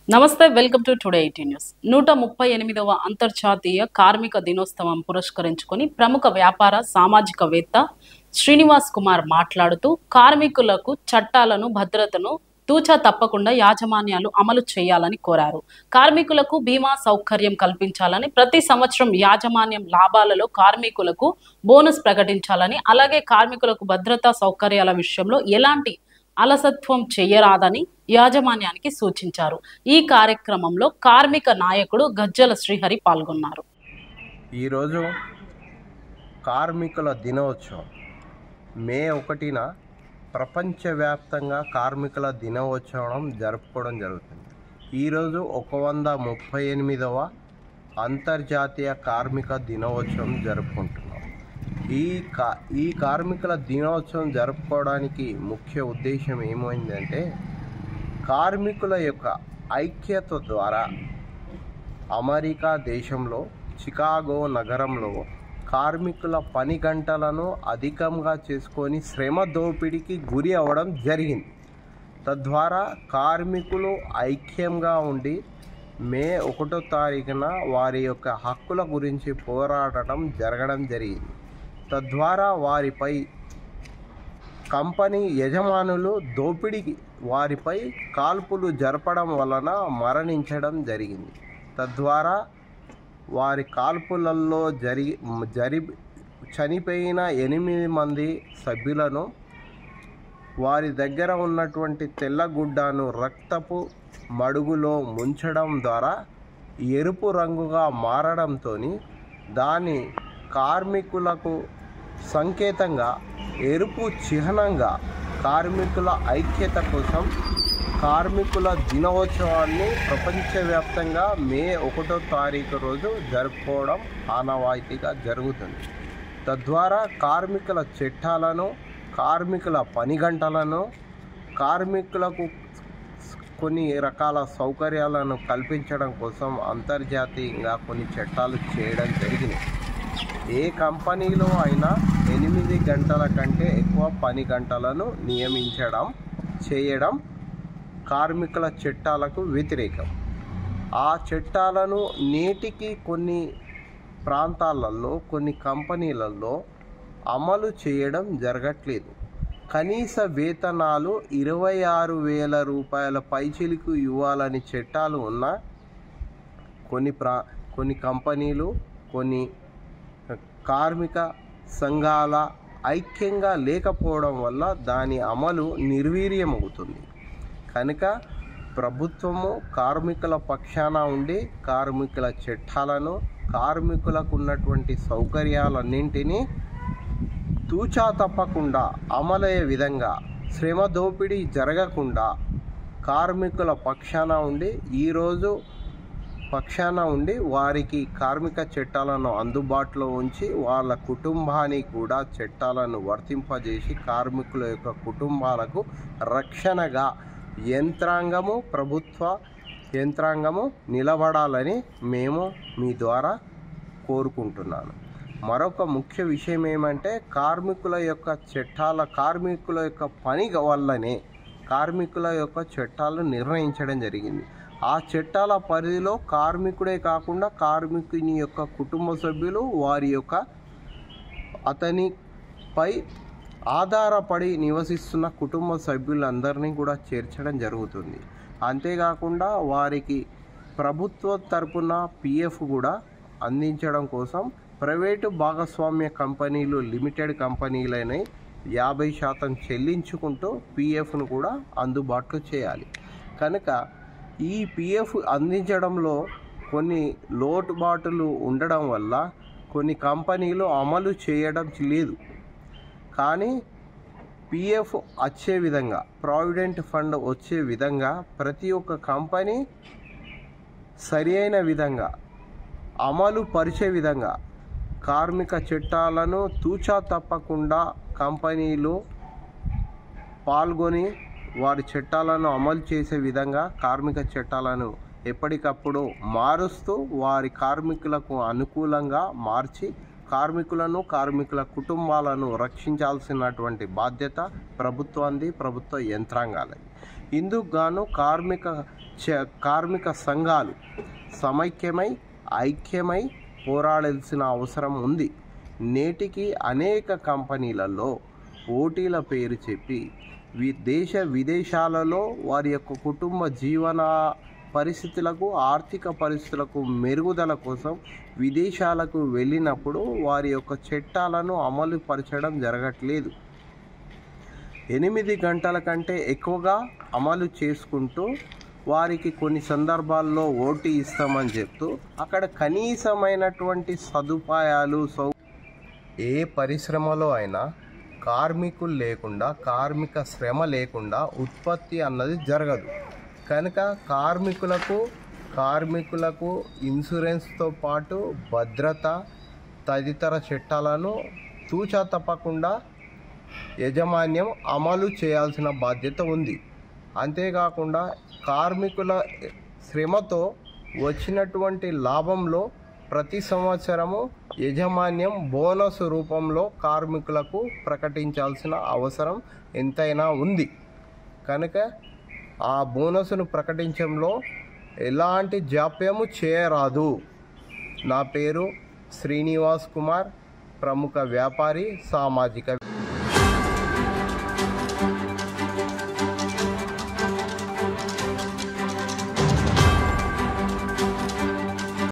నమస్తే, welcome to today 18 news. 138వ అంతర్జాతీయ కార్మిక దినోత్సవం పురస్కరించుకొని ప్రముఖ వ్యాపార సామాజికవేత్త శ్రీనివాస్ కుమార్ మాట్లాడుతూ కార్మికులకు చట్టాలను భద్రతను తూచా తప్పకుండా యాజమాన్యాలు అమలు చేయాలని కోరారు. కార్మికులకు బీమా సౌకర్యం కల్పించాలని, ప్రతి సంవత్సరం యాజమాన్యం లాభాలలో కార్మికులకు బోనస్ ప్రకటించాలని, అలాగే కార్మికులకు భద్రతా సౌకర్యాల విషయంలో ఎలాంటి అలసత్వం చేయరాదని యాజమాన్యానికి సూచించారు. ఈ కార్యక్రమంలో కార్మిక నాయకుడు గజ్జల శ్రీహరి పాల్గొన్నారు. ఈరోజు కార్మికుల దినోత్సవం మే 1న ప్రపంచవ్యాప్తంగా కార్మికుల దినోత్సవం జరుపుకోవడం జరుగుతుంది. ఈరోజు 138వ అంతర్జాతీయ కార్మిక దినోత్సవం జరుపుకుంటున్నాం. ఈ కార్మికుల దినోత్సవం జరుపుకోవడానికి ముఖ్య ఉద్దేశం ఏమైందంటే, కార్మికుల యొక్క ఐక్యత ద్వారా అమెరికా దేశంలో చికాగో నగరంలో కార్మికుల పని గంటలను అధికంగా చేసుకొని శ్రమ దోపిడీకి గురి అవ్వడం జరిగింది. తద్వారా కార్మికులు ఐక్యంగా ఉండి మే 1వ తారీఖున వారి యొక్క హక్కుల గురించి పోరాడటం జరగడం జరిగింది. తద్వారా వారిపై కంపెనీ యజమానులు దోపిడీకి వారిపై కాల్పులు జరపడం వలన మరణించడం జరిగింది. తద్వారా వారి కాల్పులలో చనిపోయిన 8 మంది సభ్యులను వారి దగ్గర ఉన్నటువంటి తెల్లగుడ్డను రక్తపు మడుగులో ముంచడం ద్వారా ఎరుపు రంగుగా మారడంతో దాని కార్మికులకు సంకేతంగా ఎరుపు చిహ్నంగా కార్మికుల ఐక్యత కోసం కార్మికుల దినోత్సవాన్ని ప్రపంచవ్యాప్తంగా మే 1వ తారీఖు రోజు జరుపుకోవడం ఆనవాయితీగా జరుగుతుంది. తద్వారా కార్మికుల చట్టాలను, కార్మికుల పని గంటలను, కార్మికులకు కొన్ని రకాల సౌకర్యాలను కల్పించడం కోసం అంతర్జాతీయంగా కొన్ని చట్టాలు చేయడం జరిగింది. ఏ కంపెనీలో అయినా 8 గంటల కంటే ఎక్కువ పని గంటలను చేయడం కార్మికుల చట్టాలకు వ్యతిరేకం. ఆ చట్టాలను నేటికి కొన్ని ప్రాంతాలలో, కొన్ని కంపెనీలలో అమలు చేయడం జరగట్లేదు. కనీస వేతనాలు 26,000 రూపాయల పైచిలకు ఇవ్వాలని చట్టాలు ఉన్నా కొన్ని కంపెనీలు, కొన్ని కార్మిక సంఘాల ఐక్యంగా లేకపోవడం వల్ల దాని అమలు నిర్వీర్యమవుతుంది. కనుక ప్రభుత్వము కార్మికుల పక్షాన ఉండి కార్మికుల చట్టాలను, కార్మికులకు ఉన్నటువంటి సౌకర్యాలన్నింటినీ తూచా తప్పకుండా అమలయ్యే విధంగా, శ్రమ దోపిడీ జరగకుండా కార్మికుల పక్షాన ఉండి వారికి కార్మిక చట్టాలను అందుబాటులో ఉంచి వాళ్ళ కుటుంబానికి కూడా చట్టాలను వర్తింపజేసి కార్మికుల యొక్క కుటుంబాలకు రక్షణగా ప్రభుత్వ యంత్రాంగము నిలబడాలని మేము మీ ద్వారా కోరుకుంటున్నాను. మరొక ముఖ్య విషయం ఏమంటే, కార్మికుల యొక్క పని వల్లనే కార్మికుల యొక్క చట్టాలు నిర్ణయించడం జరిగింది. ఆ చట్టాల పరిధిలో కార్మికుడే కాకుండా కార్మికుని యొక్క కుటుంబ సభ్యులు, అతనిపై ఆధారపడి నివసిస్తున్న కుటుంబ సభ్యులందరినీ కూడా చేర్చడం జరుగుతుంది. అంతేకాకుండా వారికి ప్రభుత్వ తరపున PF కూడా అందించడం కోసం ప్రైవేటు భాగస్వామ్య కంపెనీలు, లిమిటెడ్ కంపెనీలనే 50% చెల్లించుకుంటూ PFను కూడా అందుబాటులో చేయాలి. కనుక ఈ PF అందించడంలో కొన్ని లోటుబాటులు ఉండడం వల్ల కొన్ని కంపెనీలు అమలు చేయడం లేదు. కానీ PF వచ్చే విధంగా, ప్రావిడెంట్ ఫండ్ వచ్చే విధంగా ప్రతి ఒక్క కంపెనీ సరి అయిన విధంగా అమలు పరిచే విధంగా కార్మిక చట్టాలను తూచా తప్పకుండా కంపెనీలు పాల్గొని వారి చట్టాలను అమలు చేసే విధంగా కార్మిక చట్టాలను ఎప్పటికప్పుడు మారుస్తూ వారి కార్మికులకు అనుకూలంగా మార్చి కార్మికులను, కార్మికుల కుటుంబాలను రక్షించాల్సినటువంటి బాధ్యత ప్రభుత్వ యంత్రాంగాలది. ఇందుకు గాను కార్మిక సంఘాలు సమైక్యమై ఐక్యమై పోరాడాల్సిన అవసరం ఉంది. నేటికి అనేక కంపెనీలలో పోటీల పేరు చెప్పి దేశ విదేశాలలో వారి యొక్క కుటుంబ జీవన పరిస్థితులకు, ఆర్థిక పరిస్థితులకు మెరుగుదల కోసం విదేశాలకు వెళ్ళినప్పుడు వారి యొక్క చట్టాలను అమలు పరచడం జరగట్లేదు. 8 గంటల కంటే ఎక్కువగా అమలు చేసుకుంటూ వారికి కొన్ని సందర్భాల్లో ఓటీ ఇస్తామని చెప్తూ అక్కడ కనీసమైనటువంటి సదుపాయాలు ఏ పరిశ్రమలో అయినా కార్మికులు లేకుండా, కార్మిక శ్రమ లేకుండా ఉత్పత్తి అన్నది జరగదు. కనుక కార్మికులకు ఇన్సూరెన్స్తో పాటు భద్రత తదితర చట్టాలను తూచా తప్పకుండా యాజమాన్యం అమలు చేయాల్సిన బాధ్యత ఉంది. అంతేకాకుండా కార్మికుల శ్రమతో వచ్చినటువంటి లాభంలో ప్రతి సంవత్సరము యాజమాన్యం బోనస్ రూపంలో కార్మికులకు ప్రకటించాల్సిన అవసరం ఎంతైనా ఉంది. కనుక ఆ బోనస్ను ప్రకటించడంలో ఎలాంటి జాప్యము చేయరాదు. నా పేరు శ్రీనివాస్ కుమార్, ప్రముఖ వ్యాపారి, సామాజిక